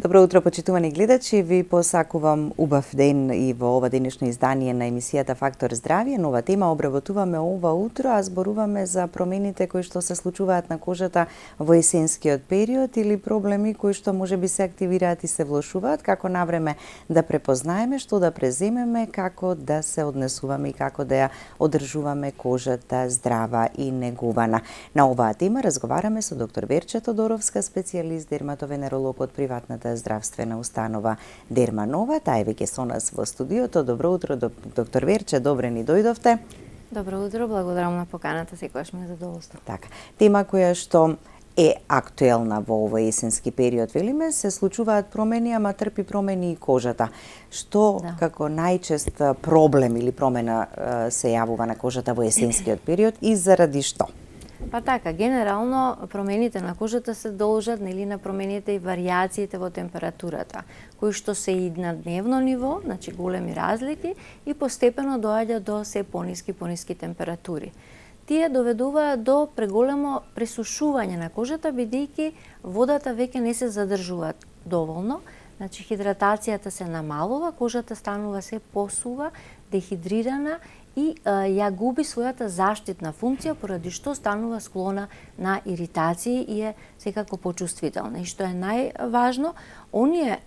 Добро утро, почитувани гледачи. Ви посакувам убав ден и во ова денешно издание на емисијата Фактор здравје. Нова тема обработуваме ова утро, а зборуваме за промените кои што се случуваат на кожата во есенскиот период или проблеми кои што можеби се активираат и се влошуваат, како навреме да препознаеме, што да преземеме, како да се однесуваме и како да ја одржуваме кожата здрава и негувана. На оваа тема разговараме со доктор Верче Тодоровска, специјалист дерматовенеролог од приватната здравствена установа Дерманова. Таа е веќе со нас во студиото. Добро утро, доктор Верче, добре ни дојдовте. Добро утро, благодарам на поканата, секогаш ми е задоволство. Така, тема која што е актуелна во овој есенски период, велиме, се случуваат промени, ама трпи промени и кожата. Што како најчест проблем или промена се јавува на кожата во есенскиот период и заради што? Па така, генерално промените на кожата се должат на промените и варијациите во температурата, кои што се и на дневно ниво, значи големи разлики, и постепено доаѓа до се пониски температури. Тие доведуваат до преголемо пресушување на кожата, бидејќи водата веќе не се задржува доволно, значи хидратацијата се намалува, кожата станува се посува, дехидрирана и ја губи својата заштитна функција, поради што станува склона на иритации и е секако почувствителна. И што е најважно, оние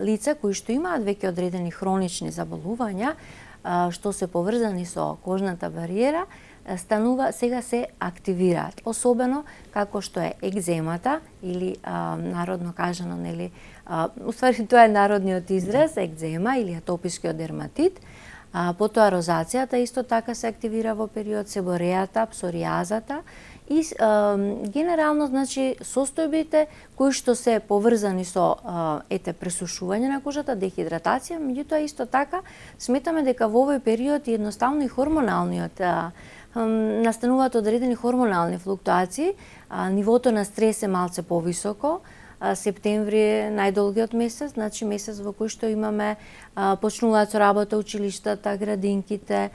лица кои што имаат веќе одредени хронични заболувања, што се поврзани со кожната бариера, сега се активираат. Особено како што е екземата или народно кажано, уствари тоа е народниот израз, екзема или атопискиот дерматит. Потоа розацијата исто така се активира во период, себорејата, псоријазата и генерално, значи, состојбите кои што се поврзани со пресушување на кожата, дехидратација, меѓутоа исто така сметаме дека во овој период едноставно и хормоналниот настануваат одредени хормонални флуктуации, нивото на стрес е малце повисоко. Септември е најдолгиот месец, значи месец во кој што имаме почнуваат со работа училиштата, градинките,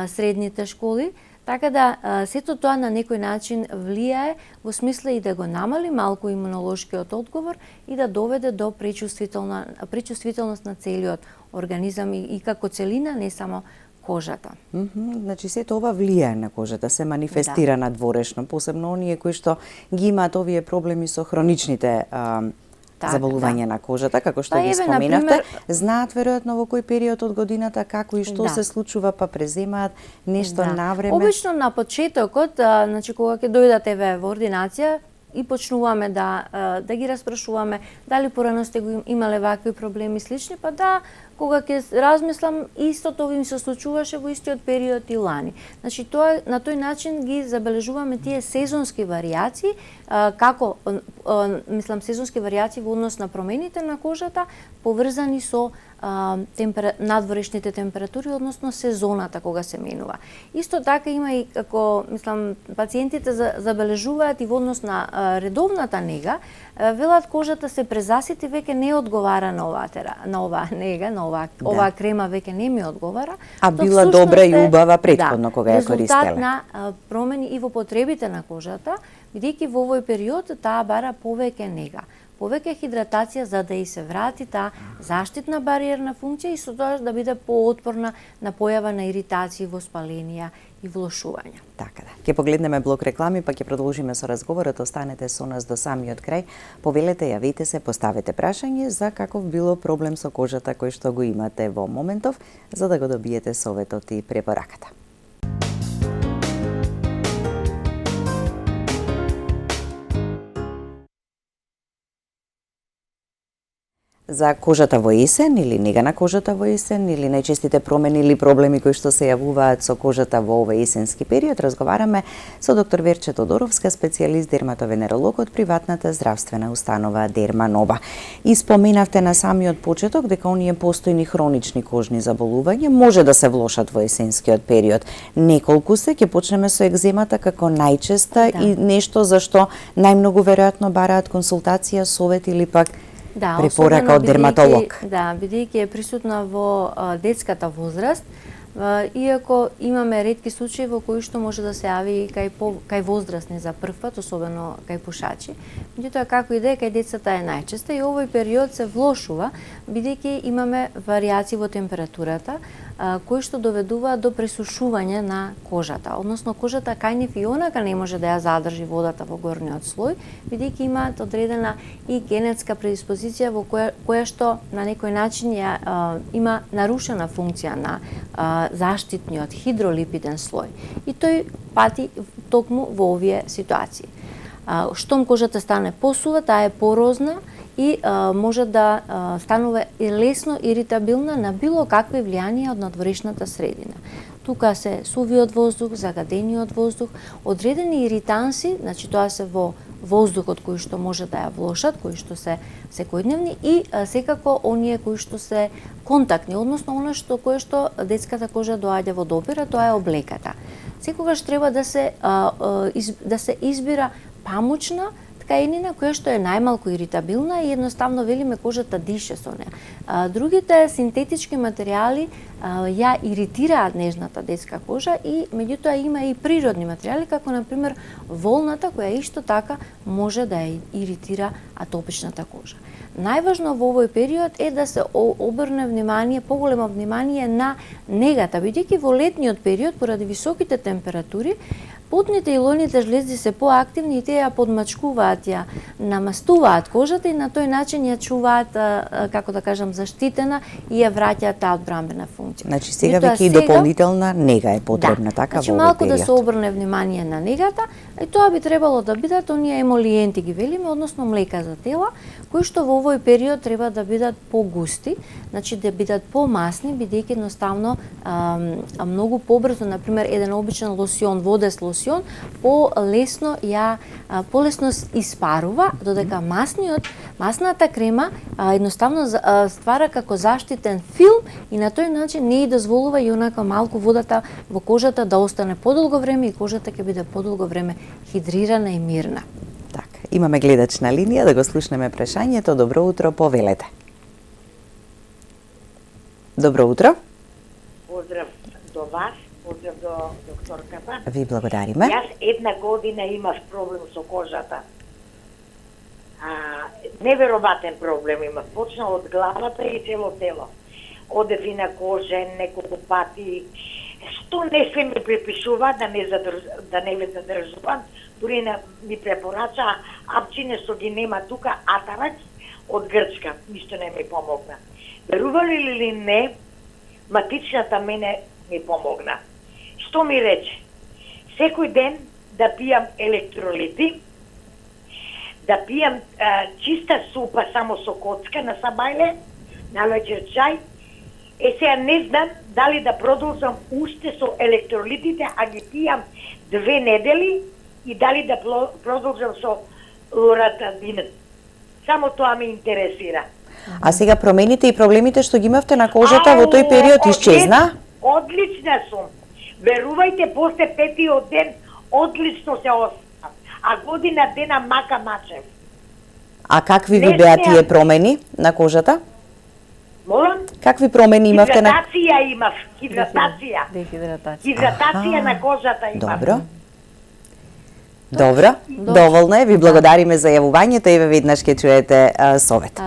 средните школи, така да сето тоа на некој начин влијае во смисла и да го намали малку имунолошкиот одговор и да доведе до пречувствителност на целиот организам и како целина, не само кожата. Значи сето ова влијае на кожата, се манифестира надворешно, посебно оние кои што ги имаат овие проблеми со хроничните заболувања на кожата, како што ги споменавте, знаат веројатно во кој период од годината како и што се случува, па преземаат нешто навреме. Обично на почетокот, значи кога ќе дојдат во ординација, и почнуваме да ги распрашуваме дали порано сте го имале вакви проблеми слични, па кога ќе размислам, истото ми се случуваше во истиот период и лани. Значи тоа на тој начин ги забележуваме тие сезонски варијации, сезонски варијации во однос на промените на кожата, поврзани со надворешните температури, односно сезоната кога се менува. Исто така има и како, пациентите забележуваат и во однос на редовната нега, велат кожата се презасити, веќе не одговара на оваа нега, на оваа крема веќе не ми одговара. А била добра и убава претходно кога ја користеле. Резултат на промени и во потребите на кожата, бидејќи во овој период таа бара повеќе нега, повеќе хидратација за да и се врати таа заштитна бариерна функција и со тоа да биде поотпорна на појава на иритации, воспаленија и влошувања. Така да. Ќе погледнеме блок реклами, па ќе продолжиме со разговорот. Останете со нас до самиот крај. Повелете, јавите се, поставете прашање за каков било проблем со кожата кој што го имате во моментов, за да го добиете советот и препораката. За кожата во есен или нега на кожата во есен или најчестите промени или проблеми кои што се јавуваат со кожата во овој есенски период, разговараме со доктор Верче Тодоровска, специјалист дерматовенеролог од приватната здравствена установа Дерманова. И споменавте на самиот почеток дека оние постојни хронични кожни заболувања може да се влошат во есенскиот период. Неколку се, ќе почнеме со екземата како најчеста и нешто за што најмногу веројатно бараат консултација, совет или пак препорака од дерматолог. Бидејќи е присутна во детската возраст, иако имаме ретки случаи во кои што може да се јави кај возрастни за прв пат, особено кај пушачи. Меѓутоа, како и да е, кај децата е најчеста и овој период се влошува, бидејќи имаме варијации во температурата, кои што доведуваат до пресушување на кожата. Односно, кожата кај нив и онака не може да ја задржи водата во горниот слој, бидејќи имаат одредена и генетска предиспозиција во која што на некој начин има нарушена функција на заштитниот хидролипиден слој. И тој пати токму во овие ситуации. Штом кожата стане посува, таа е порозна и може да станува и лесно иритабилна на било какви влијанија од надворешната средина. Тука се сувиот воздух, загадениот воздух, одредени иританси, значи тоа се во воздухот кои што може да ја влошат, кои што се секојдневни и секако оние кои што се контактни, односно она кое што детската кожа доаѓа во допир, тоа е облеката. Секогаш треба да се избира памучна ткаенина која што е најмалку иритабилна и едноставно велиме кожата дише со неа. Другите синтетички материјали ја иритираат нежната детска кожа и меѓутоа има и природни материјали како на пример волната која исто така може да ја иритира атопичната кожа. Најважно во овој период е да се обрне внимание, поголемо внимание на негата, бидејќи во летниот период поради високите температури потните и лојните жлезди се поактивни и тие ја подмачкуваат, ја намастуваат кожата и на тој начин ја чуваат, како да кажам, заштитена и ја враќаат таа одбранбена функција. Значи сега веќе и дополнителна нега е потребна, така во овој период. Малку да се обрне внимание на негата, и тоа би требало да бидат оние емолиенти ги велиме, односно млека за тела, кои што во овој период треба да бидат погусти, значи да бидат помасни, бидејќи едноставно многу побрзо, на пример, еден обичен лосјон, водест лосјон, полесно испарува, додека масната крема едноставно ствара како заштитен филм и на тој начин не и дозволува и онака малку водата во кожата да остане подолго време и кожата ќе биде подолго време хидрирана и мирна. Така, имаме гледач на линија, да го слушнеме прашањето. Добро утро, повелете. Добро утро. Поздрав до вас, поздрав до докторката. Ви благодариме. Јас една година имав проблем со кожата. Неверојатен проблем имав. Почна од главата и цело тело. Одев и на кожен неколку пати. Што не се ми припишува да не ве задржувам, дури ми препорача апчине што ги нема тука, атарач од Грчка. Ништо не ми помогна. Верували ли не, матичната мене ми помогна. Што ми рече? Секој ден да пијам електролити, да пијам чиста супа само со коцка на сабајле, на вечер чај. Сега не знам дали да продолжам уште со електролитите, а ги пијам 2 недели и дали да продолжам со лоратадин. Само тоа ме интересира. А сега промените и проблемите што ги имавте на кожата во тој период исчезна? Одлична сум. Верувајте, после 5-тиот ден одлично се оставам. А година дена мака мачев. А какви ви беа тие промени на кожата? Молам? Какви промени имавте на... Хидратација имав, хидратација. Хидратација на кожата имав. Добро, доволно е. Ви благодариме за јавувањето и веднаш ќе чуете совет.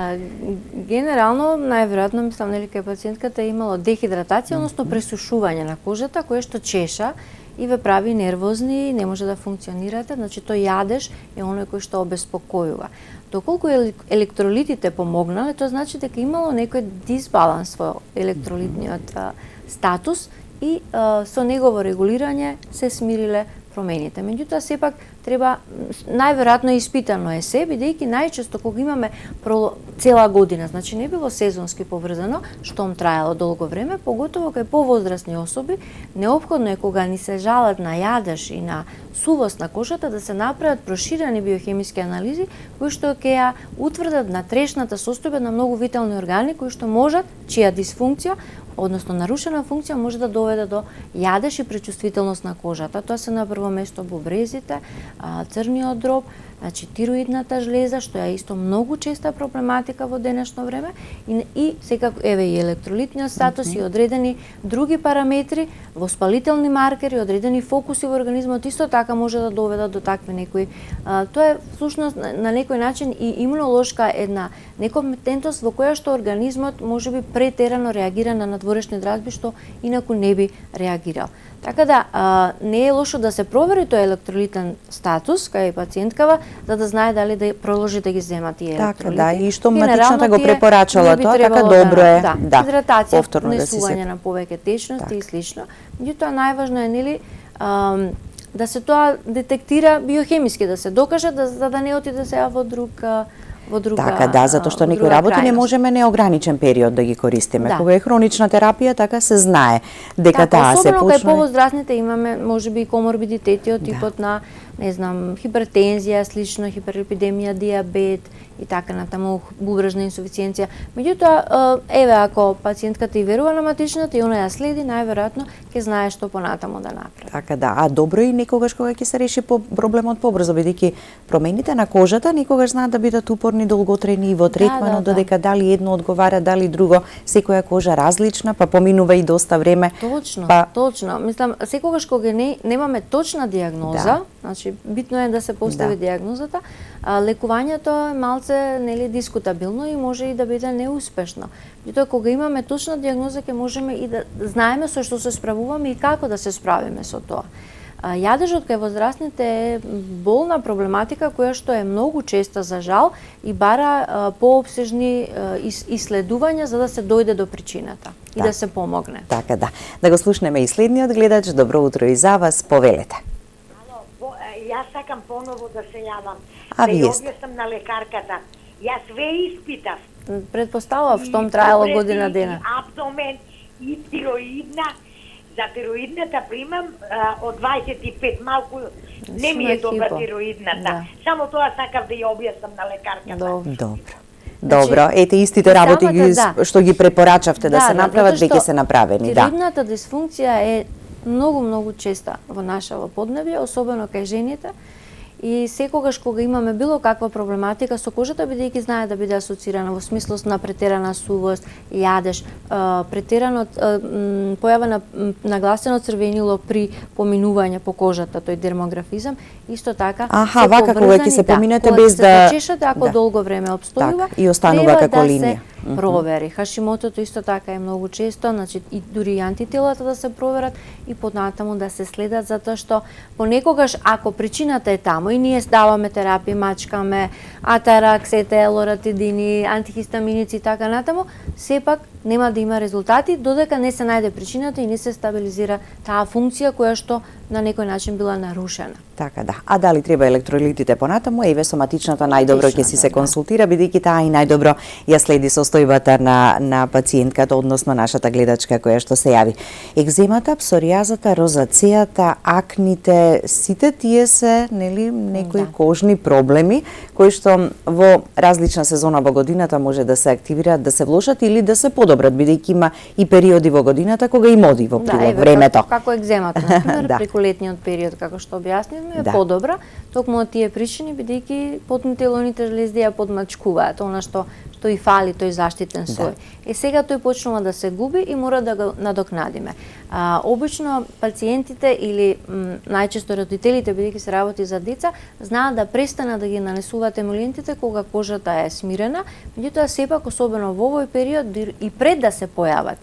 Генерално, најверојатно, мислам, нели кај пациентката е имало дехидратација, односно пресушување на кожата, кое што чеша и ве прави нервозни, не може да функционирате, значи тој јадеж е оној кој што обезпокојува. Доколку електролитите помогнале, тоа значи дека имало некој дисбаланс во електролитниот статус и со негово регулирање се смириле промените. Меѓутоа, сепак, треба, најверојатно испитано е се, бидејќи најчесто кога имаме цела година, значи не било сезонски поврзано, штом траело долго време, поготово кај повозрасни особи, неопходно е кога ни се жалат на јадеж и на сувост на кожата да се направат проширени биохемиски анализи кои што ќе ја утврдат натрешната состојба на многу витални органи кои што можат, чија дисфункција односно нарушена функција може да доведе до јадеж и пречувствителност на кожата. Тоа се на прво место бубрезите, црниот дроб, значи тироидната жлеза, што е исто многу честа проблематика во денешно време, и секако еве и електролитниот статус и одредени други параметри, воспалителни маркери, одредени фокуси во организмот исто така може да доведат до такви некои. Тоа е всушност на некој начин и имунолошка една некомпетентност во која што организмот можеби претерано реагира на надворешни дразби што инаку не би реагирал. Така да не е лошо да се провери тој електролитен статус кај пациенткава, за да знае дали да продолжи да ги земат тие електролити. Така, да, и што матичната го препорачала тоа, така добро е, да, хидратација, повторно да си внесување на повеќе течности и слично. Меѓутоа најважно е нели да се тоа детектира биохемиски, да се докаже за да не отиде сега во друга. Така, да, затоа што некои работи не можеме неограничен период да ги користиме. Да. Кога е хронична терапија, така се знае дека таа се почне. Особено кај повозрастните имаме можеби и коморбидитети од типот на, не знам, хипертензија, слично, хиперлипидемија, диабет и така натаму, бубрежна инсуфициенција. Меѓутоа, еве, ако пациентката и верува на матичната и она ја следи, најверојатно ќе знае што понатаму да направи. Така да, а добро и некогаш кога ќе се реши проблемот побрзо, бидејќи промените на кожата некогаш знаат да бидат упорни, долготрени и во третманот, додека дали едно одговара, дали друго, секоја кожа различна, па поминува и доста време. Точно, точно. Мислам, секогаш кога немаме точна дијагноза, значи битно е да се постави дијагнозата, лекувањето е малце нели дискутабилно и може и да биде неуспешно. Меѓутоа кога имаме точна дијагноза ќе можеме и да знаеме со што се справуваме и како да се справиме со тоа. Јадежот кај возрастните е болна проблематика која што е многу честа за жал и бара поопсежни исследувања за да се дојде до причината и да се помогне. Така да. Да го слушнеме и следниот гледач. Добро утро и за вас, повелете. Ало, јас сакам поново да се јавам. А вие објаснам на лекарката. Јас све испитав. Предпоставав што траело година дена. Абдомен и тироидна. За тироидната примам од 25, малку не ми е добра тироидната. Само тоа сакав да ја објаснам на лекарката. Добро, ете истите работи што ги препорачавте да се направат, веќе се направени. Тироидната дисфункција е многу честа во нашава поднебје, особено кај жените. И секогаш кога имаме било каква проблематика со кожата, бидејќи знае да биде асоцирана во смислост на претерана сувост, јадеж, претерано појава на нагласено црвенило при поминување по кожата, тој дермографизам, исто така вака кога ќе се поминете без да се чешате, ако долго време обстојува, и останува како линија. Се провери. Хашимотото исто така е многу често, значи и дури и антителата да се проверат и поднатаму да се следат, затоа што понекогаш ако причината е таму и ние даваме терапија, мачкаме, атаракс, лоратидини, антихистаминици и така натаму, сепак нема да има резултати додека не се најде причината и не се стабилизира таа функција која што на некој начин била нарушена. Така да. А дали треба електролитите понатаму? Еве соматичната најдобро ќе си се консултира, бидејќи таа и најдобро ја следи состојбата на пациентката, односно нашата гледачка која што се јави. Екземата, псоријазата, розацејата, акните, сите тие се нели некои кожни проблеми кои што во различна сезона во годината може да се активираат, да се влошат или да се подобрат, бидејќи има и периоди во годината кога им оди во прилог времето. Како екземата, например, преку летниот период, како што објаснивме, е подобра, токму од тие причини, бидејќи потните и лоните жлезди ја подмачкуваат, она што и фали тој заштитен слој. Сега тој почнува да се губи и мора да го надокнадиме. Обично пациентите или најчесто родителите, бидејќи се работи за деца, знаат да престанат да ги нанесуваат емолиентите кога кожата е смирена, меѓутоа сепак особено во овој период и пред да се појават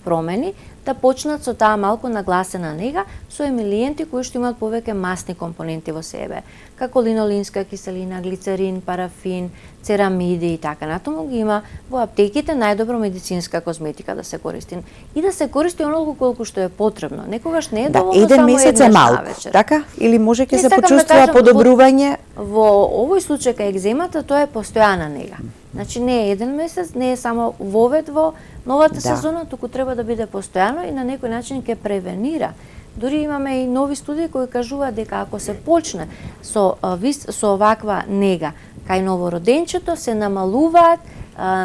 промени, да почнат со таа малку нагласена нега со емилиенти кои што имаат повеќе масни компоненти во себе, како линолинска киселина, глицерин, парафин, церамиди и така натаму ги има во аптеките. Најдобро медицинска козметика да се користи и да се користи онолку колку што е потребно. Некогаш не е доволно еден само месец е малку, така? Или може ќе се почувствува подобрување? Во овој случај кај екземата тоа е постојана нега. Значи не е еден месец, не е само вовед во новата сезона, туку треба да биде постојано и на некој начин ќе превенира. Дури имаме и нови студии кои кажуваат дека ако се почне со оваква нега кај новороденчето, се намалуваат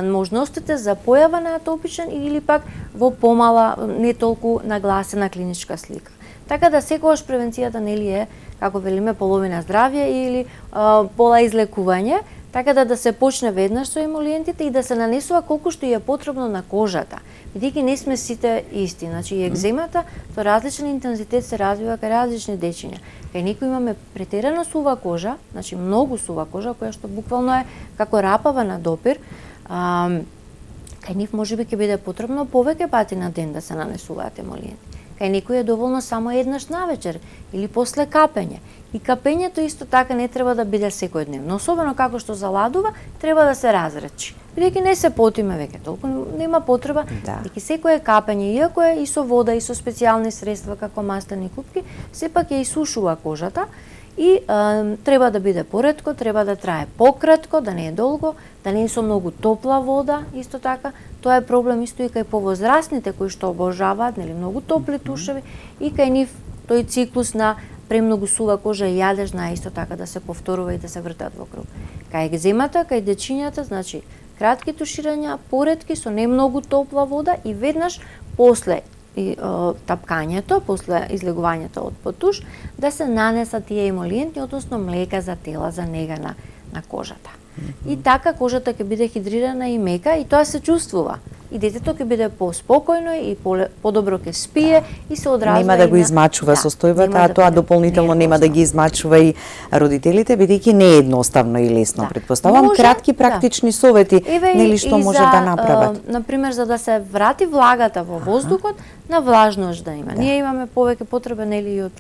можностите за појава на атопичен или пак во помала, не толку нагласена клиничка слика. Така да секогаш превенцијата нели е, како велиме, половина здравје или пола излекување, така да се почне веднаш со емолиентите и да се нанесува колку што е потребно на кожата. Бидејќи не сме сите исти, значи и екземата со различен интензитет се развива кај различни дечиња. Кај некои имаме претерано сува кожа, значи многу сува кожа која што буквално е како рапава на допир. Кај нив можеби ќе биде потребно повеќе пати на ден да се нанесуваат емолиенти. Кај некој е доволно само еднаш навечер или после капење. И капењето исто така не треба да биде секојдневно, особено како што заладува, треба да се разречи. Бидејќи не се потиме веќе толку, нема потреба, бидејќи секое капење, иако е и со вода и со специјални средства како маслени купки, сепак ја исушува кожата и треба да биде поретко, треба да трае пократко, да не е долго, да не е со многу топла вода, исто така. Тоа е проблем исто и кај повозрастните кои што обожаваат, нели, многу топли тушеви и кај нив тој циклус на премногу сува кожа и јадеж знае исто така да се повторува и да се вртат во круг. Кај екземата, кај дечињата, значи кратки туширања, поретки со не многу топла вода и веднаш после тапкањето, после излегувањето од потуш, да се нанесат тие емолиенти, односно млека за тела за нега на кожата. И така кожата ќе биде хидрирана и мека и тоа се чувствува. И детето ќе биде поспокојно и подобро ќе спие и се одразува. Нема да го измачува состојбата, а тоа дополнително нема да ги измачува и родителите, бидејќи не е едноставно и лесно. Претпоставувам кратки практични совети, нели што може да направат. Например, за да се врати влагата во воздухот, на влажност да има. Ние имаме повеќе потреба нели и од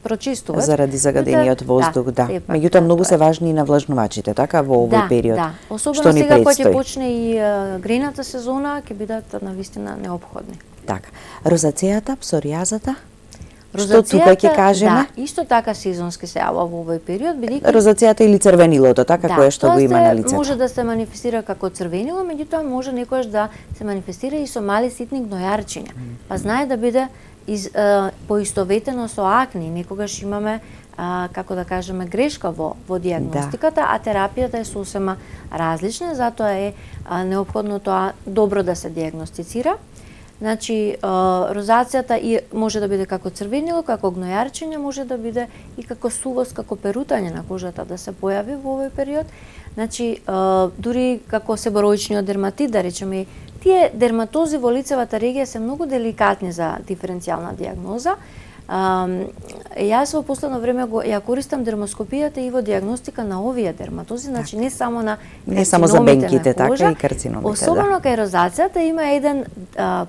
прочистувач. Заради загадениот воздух, да. Меѓутоа многу се важни и навлажнувачите, така во овој период. Да, особено сега кога ќе почне и грејната сезона, ќе бидат навистина неопходни. Така. Розацејата, псоријазата? Што тука ќе кажеме? Да, исто така сезонски се јава во овој период, бидејќи розацејата или црвенилото, така кое што го има на лицето. Може да се манифестира како црвенило, меѓутоа може некојаш да се манифестира и со мали ситни гнојарчиња. Па знае да биде поистоветено со акни, некогаш имаме како да кажеме грешка во дијагностиката, а терапијата е сосема различна, затоа е неопходно тоа добро да се дијагностицира. Значи, розацијата може да биде како црвенило, како гнојарчиње, може да биде и како сувост, како перутање на кожата да се појави во овој период. Значи, дури како себороичниот дерматит, да речеме, тие дерматози во лицевата регија се многу деликатни за диференцијална дијагноза. Јас во последно време ја користам дермоскопијата и во дијагностика на овие дерматози, значи не само на не само за бенките, така и карциномите. Особено кај розацијата има еден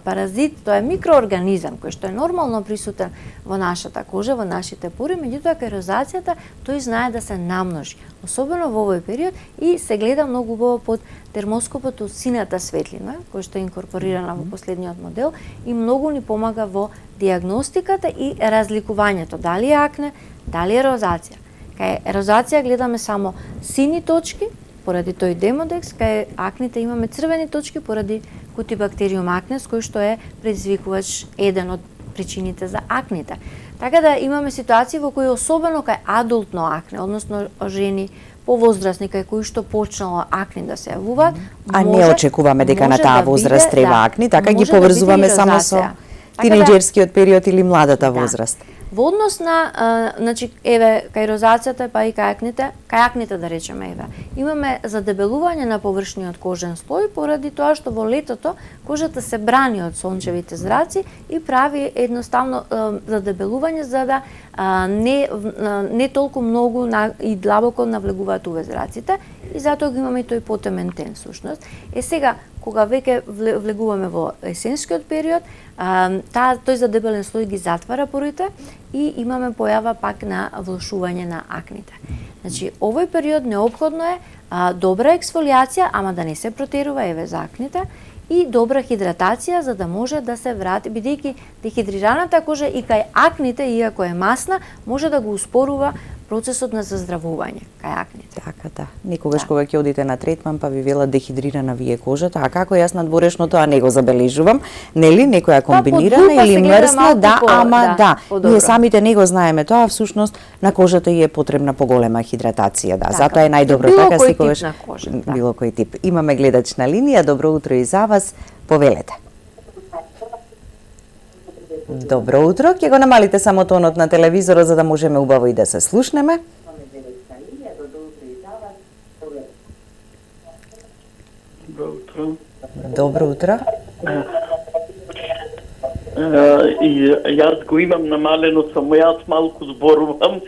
паразит, тоа е микроорганизам кој што е нормално присутен во нашата кожа, во нашите пори, меѓутоа кај розацијата тој знае да се намножи, особено во овој период и се гледа многу убаво под термоскопот од сината светлина, која што е инкорпорирана во последниот модел и многу ни помага во дијагностиката и разликувањето, дали е акне, дали е розација. Кај розација гледаме само сини точки, поради тој демодекс, кај акните имаме црвени точки поради кутибактериум акнес, кој што е предизвикувач еден од причините за акните. Така да имаме ситуации во кои особено кај адултно акне, односно жени повозрастни кај кои што почнало акни да се јавуваат, а не очекуваме дека на таа возраст треба акни, така ги поврзуваме само со тинеџерскиот период или младата возраст. Во однос на, значи, еве, кај розацијата, па и кај акните да речеме, еве, имаме задебелување на површниот кожен слој поради тоа што во летото кожата се брани од сончевите зраци и прави едноставно задебелување за да не толку многу и длабоко навлегуваат UV зраците и затоа го имаме и тој потемен тен сушност. Сега, кога веќе влегуваме во есенскиот период, тој задебелен слој ги затвара порите и имаме појава пак на влошување на акните. Значи, овој период неопходно е добра ексфолијација, ама да не се протерува еве за акните, и добра хидратација за да може да се врати, бидејќи дехидрираната кожа и кај акните, иако е масна, може да го успорува процесот на заздравување кај акните. Така, да. Некогаш кога ќе одите на третман, па ви велат дехидрирана ви е кожата, а како јас надворешно тоа не го забележувам, нели, некоја комбинирана или мрсна, да, ама да. Ние самите не го знаеме тоа, всушност на кожата е потребна поголема хидратација, да. Затоа е најдобро така секогаш било кој тип. Имаме гледач на линија, добро утро и за вас, повелете. Добро утро, ќе го намалите само тонот на телевизорот за да можеме убаво и да се слушнеме. Добро утро. Добро утро. И јас го имам намалено, само јас малку зборувам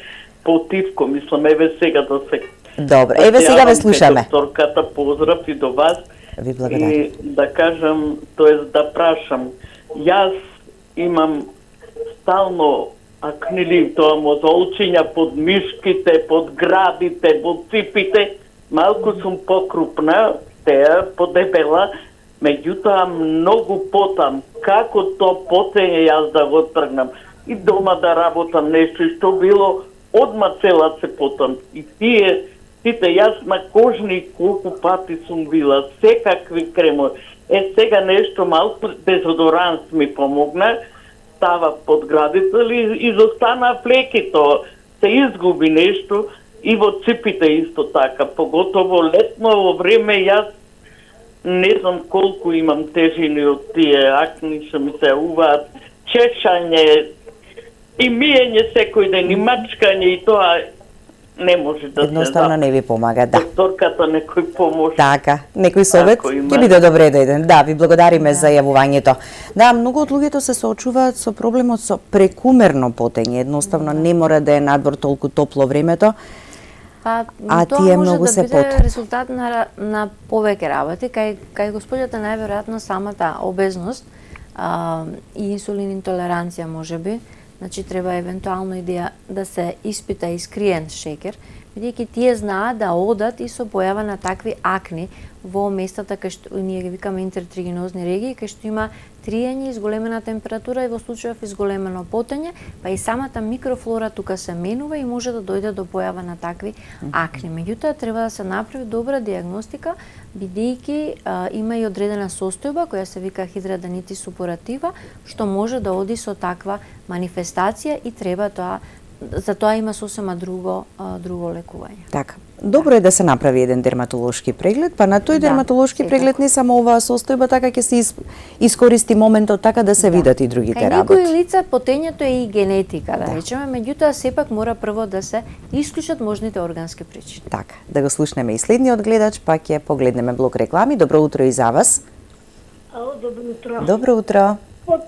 потивко, мислам, еве сега да се... Добро, еве сега ве слушаме. Докторката, поздрав и до вас. Ви благодарам. И да кажам, тоест да прашам, јас имам стално акнили, тоа мозолчиња под мишките, под градите, под ципите, малку сум покрупна, теа подебела, меѓутоа многу потам. Како тоа потење јас да го тргнам? И дома да работам нешто, и што било, одма цела се потам. И сите, јас на кожни колку пати сум била, секакви кремови. Сега нешто малку дезодоранс ми помогна, става под градите, изостана флекито, се изгуби нешто и во ципите исто така. Поготово летно во време јас не знам колку имам тежини од тие акни што ми се уваат, чешање и миење секој ден и мачкање и тоа не може да едноставно не ви помага, да. Докторката некој помош. Така, некој совет ќе биде добре да иден. Да, ви благодариме за јавувањето. Да, многу од луѓето се соочуваат со проблемот со прекумерно потење, едноставно не мора да е надвор толку топло времето. А тие тоа многу може се да биде резултат на повеќе работи, кај госпоѓата најверојатно самата обезност и инсулин интолеранција можеби. Значи треба евентуално и да се испита искриен шекер, бидејќи тие знаат да одат и со појава на такви акни во местата кај што ние ги викаме интертригинозни регии, кај што има триење, изголемена температура и во случајов изголемено потење, па и самата микрофлора тука се менува и може да дојде до појава на такви акни. Меѓутоа треба да се направи добра диагностика, бидејќи има и одредена состојба која се вика хидраденитис супуратива, што може да оди со таква манифестација и треба за тоа има сосема друго лекување. Така. Добро е да се направи еден дерматолошки преглед, па на тој дерматолошки преглед не само оваа состојба, така ќе се искористи моментот така да се видат и другите работи. Кај некои лица потењето е и генетика, да речеме, меѓутоа сепак мора прво да се исклучат можните органски причини. Така, да го слушнеме и следниот гледач, па ќе погледнеме блок реклами. Добро утро и за вас. Добро утро. Добро утро.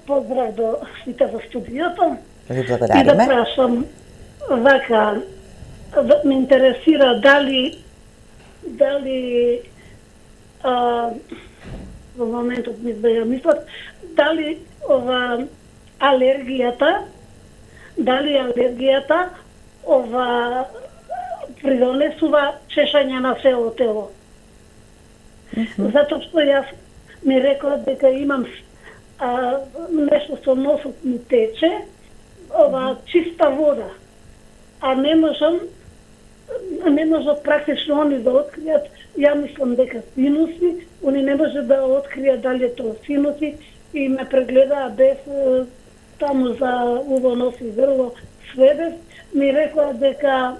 Поздрав до сите во студиото. Ви благодариме. И да прашам, вака, ме интересира дали во моментот ми збеја мислат, дали алергијата придонесува чешање на цело тело. Затоа што јас ми рекла дека имам нешто со носот ми тече, чиста вода, а не можат практично они да откријат, ја мислам дека синуси, они не може да откријат дали е тоа синуси и ме прегледаа без таму за уво, нос и грло, све без, ми рекла дека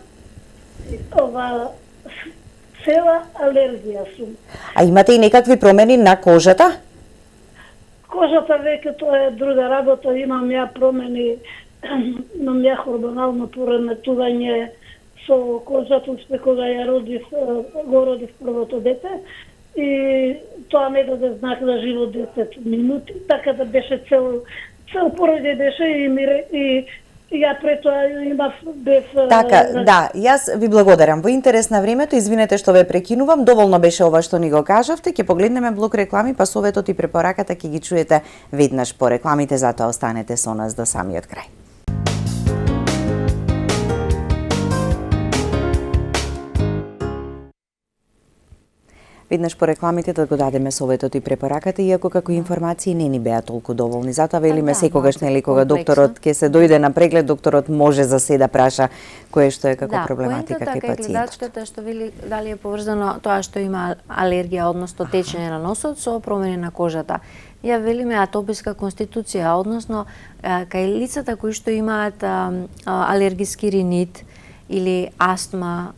цела алергија сум. А имате и некакви промени на кожата? Кожата веќе тоа е друга работа, имам ја промени, имам ја хормонално пореметување со кожата, уште кога го родив првото дете, и тоа ме даде знак да живот 10 минути, така да беше цел пороѓај беше и ја пред тоа имав без... Така, да, јас ви благодарам. Во интерес на времето, извинете што ве прекинувам, доволно беше ова што ни го кажавте, ќе погледнеме блок реклами, па советот и препораката ќе ги чуете веднаш по рекламите, затоа останете со нас до самиот крај. Веднаш по рекламите да го дадеме советот и препораката, иако како информации не ни беа толку доволни. Затоа велиме секогаш, нели, кога докторот ќе се дојде на преглед, докторот може за се да праша кое што е како проблематика кај пациентот. Гледачката што вели дали е поврзано тоа што има алергија, односно течење на носот со промени на кожата. Ја велиме атописка конституција, односно кај лицата кои што имаат алергиски ринит или астма,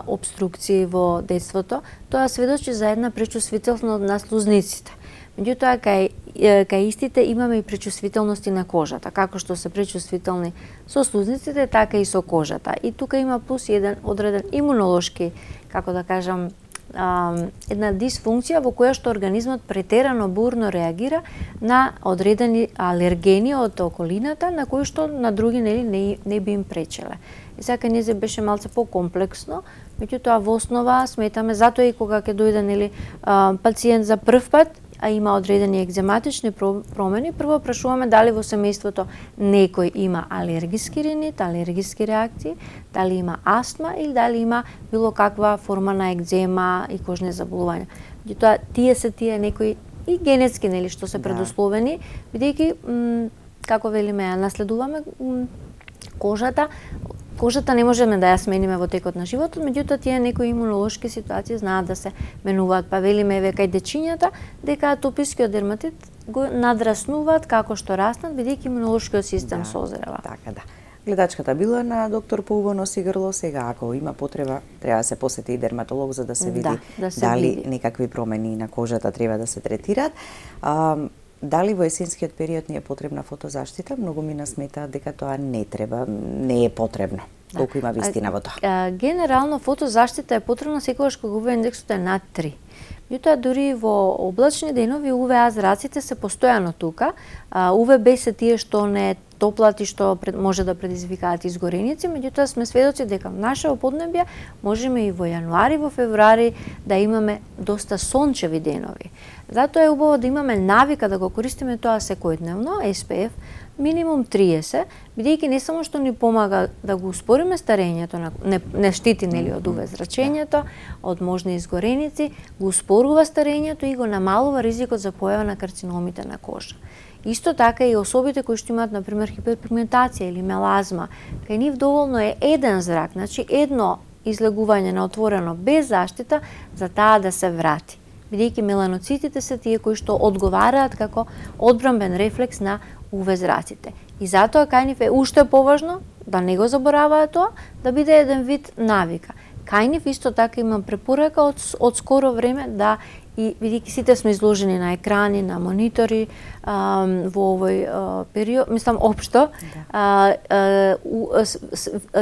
обструкции во детството, тоа сведочи за една пречувствителност на слузниците. Меѓутоа, кај истите имаме и пречувствителности на кожата. Како што се пречувствителни со слузниците, така и со кожата. И тука има плюс еден одреден имунолошки, како да кажам, една дисфункција во која што организмот претерано бурно реагира на одредени алергени од околината, на кои што на други не би им пречеле. И сега не беше малце покомплексно, меѓутоа во основа сметаме, затоа и кога ќе дојде пациент за прв пат, а има одредени екзематични промени, прво прашуваме дали во семејството некој има алергиски ринит, алергиски реакции, дали има астма или дали има било каква форма на екзема и кожни заболувања. Меѓутоа, тие некои и генетски, нели, што се предусловени, бидејќи, како велиме, наследуваме Кожата не можеме да ја смениме во текот на животот, меѓутоа тие некои имунолошки ситуации знаат да се менуваат. Па велиме еве кај дечињата дека атопискиот дерматит го надраснуваат како што растат, бидејќи имунолошкиот систем созрева. Така да. Гледачката била на доктор по уво, нос и грло, сега ако има потреба треба да се посети и дерматолог за да се види дали некакви промени на кожата треба да се третираат. Дали во есенскиот период не е потребна фотозаштита? Многу мина сметаат дека тоа не е потребно. Колку има вистина во тоа? Генерално фотозаштита е потребна секогаш кога УВ индексот е над 3. Меѓутоа дури во облачни денови УВА зраците се постојано тука. УВБ се тие што не топлат и што може да предизвикаат изгореници, меѓутоа сме сведоци дека наше поднебје можеме и во јануари, во февруари да имаме доста сончеви денови. Затоа е убаво да имаме навика да го користиме тоа секојдневно, SPF, минимум 30, бидејќи не само што ни помага да го успориме старењето, не штити нели од УВ зрачењето, од можни изгореници, го успорува старењето и го намалува ризикот за појава на карциномите на кожа. Исто така и особите кои што имаат, например, хиперпигментација или мелазма, кај нив доволно е еден зрак, значи едно излегување на отворено без заштита за таа да се врати. Бидејќи меланоцитите се тие кои што одговараат како одбранбен рефлекс на УВ зраците. И затоа кај нив е уште поважно да не го забораваат тоа, да биде еден вид навика. Кај нив исто така има препорака од скоро време да и бидејќи сите сме изложени на екрани, на монитори во овој период, мислам општо,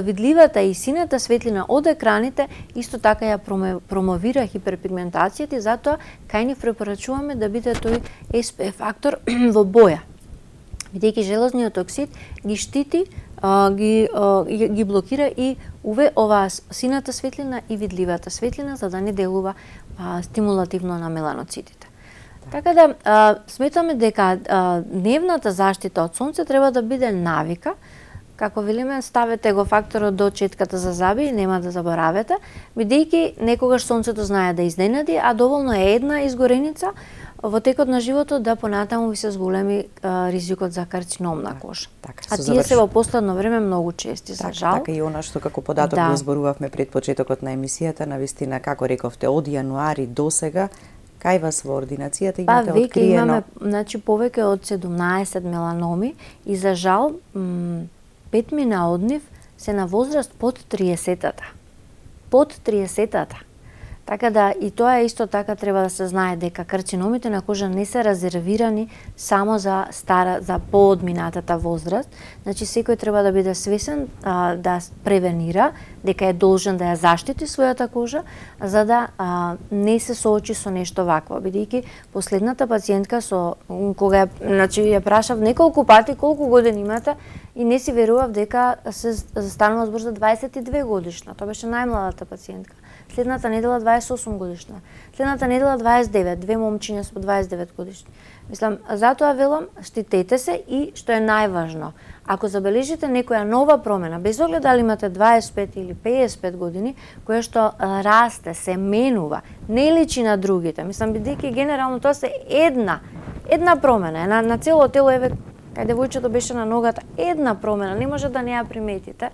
видливата и сината светлина од екраните исто така ја промовира хиперпигментацијата и затоа кај нив препорачуваме да биде тој SPF фактор во боја. Бидејќи железниот оксид ги штити, ги блокира и оваа сината светлина и видливата светлина за да не делува стимулативно на меланоцитите. Така да сметаме дека дневната заштита од сонце треба да биде навика. Како велиме, ставете го факторот до четката за заби и нема да заборавете, бидејќи некогаш сонцето знае да изненади, а доволно е една изгореница во текот на животот да понатаму ви се зголеми ризикот за карцином на кожа. А тие се во последно време многу чести, за жал. Така и она што како податок го зборувавме пред почетокот на емисијата, навистина, како рековте, од јануари до сега, кај вас во ординацијата имате откриено? Веќе имаме, значи, повеќе од 17 меланоми и за жал 5 од нив се на возраст под 30-та. Под 30-та. Така да и тоа исто така треба да се знае дека карциномите на кожа не се резервирани само за поодминатата возраст. Значи секој треба да биде свесен да превенира, дека е должен да ја заштити својата кожа за да не се соочи со нешто вакво. Бидејќи последната пациентка кога ја прашав неколку пати колку години имате и не си верував дека се станува збор за 22 годишна. Тоа беше најмладата пациентка. следната недела 28 годишна, следната недела 29, две момчиња со 29 годишни. Мислам, затоа велам, штитете се и што е најважно, ако забележите некоја нова промена, без оглед дали имате 25 или 55 години, која што расте, се менува, не личи на другите. Мислам, бидејќи генерално тоа се една промена, на цело тело, еве, кај девојчето беше на ногата, една промена, не може да не ја приметите,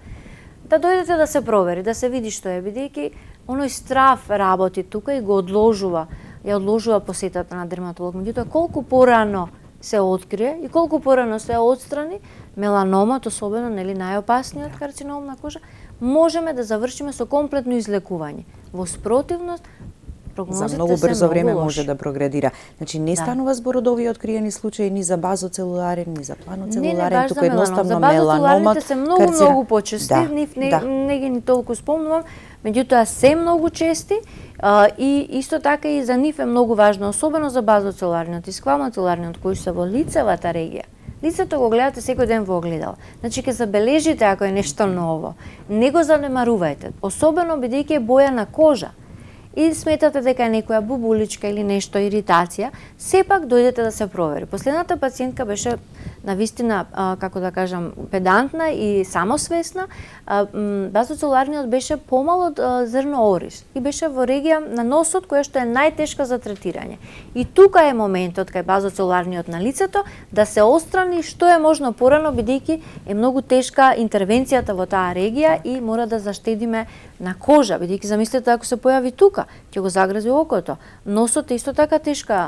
да дојдете да се провери, да се види што е, бидејќи оној страв работи тука и го ја одложува посетата на дерматолог. Меѓутоа, колку порано се открие и колку порано се отстрани меланомот, особено нели најопасниот карцином на кожа, можеме да завршиме со комплетно излекување. Во спротивност, прогнозите за многу брзо време лоши. може да прогредира. Значи не станува збор од овие откриени случаи ни за базоцелуларен, ни за планоцелуларен, туку едноставно меланомот. За се многу почести, не ги ни толку спомнувам, меѓутоа се многу чести и исто така и за нив е многу важно, особено за базоцелуларниот и сквамоцелуларниот кои се во лицевата регија. Лицето го гледате секој ден во огледало. Значи ќе забележите ако е нешто ново. Не го занемарувајте, особено бидејќи е боја на кожа. И сметате дека е некоја бубуличка или нешто иритација, сепак дојдете да се провери. Последната пациентка беше навистина, како да кажам, педантна и самосвесна. Базоцелуларниот беше помал од зрно орис и беше во регија на носот која што е најтешка за третирање. И тука е моментот кај базоцелуларниот на лицето да се отстрани што е можно порано, бидејќи е многу тешка интервенцијата во таа регија и мора да заштедиме на кожа, бидејќи замислете ако се појави тука, ќе го загрази окото. Носот е исто така тешка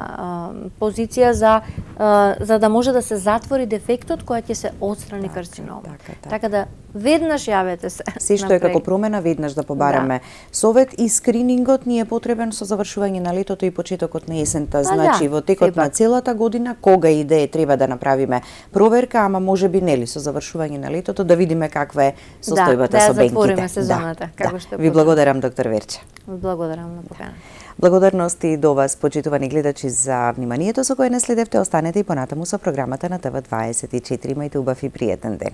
позиција за да може да се затвори дефектот која ќе се отстрани карциномот. Така да веднаш јавете се. Се што е како промена веднаш да побараме совет и скринингот ни е потребен со завршување на летото и почетокот на есента. Значи во текот на целата година кога и да е треба да направиме проверка, ама можеби нели со завршување на летото да видиме каква е состојбата со бенките. Да затвориме сезоната, како што Ви благодарам доктор Верче. Ви благодарам на покана. Благодарности до вас, почитувани гледачи, за вниманието со кое не следевте. Останете и понатаму со програмата на ТВ24. Имајте убав и пријатен ден.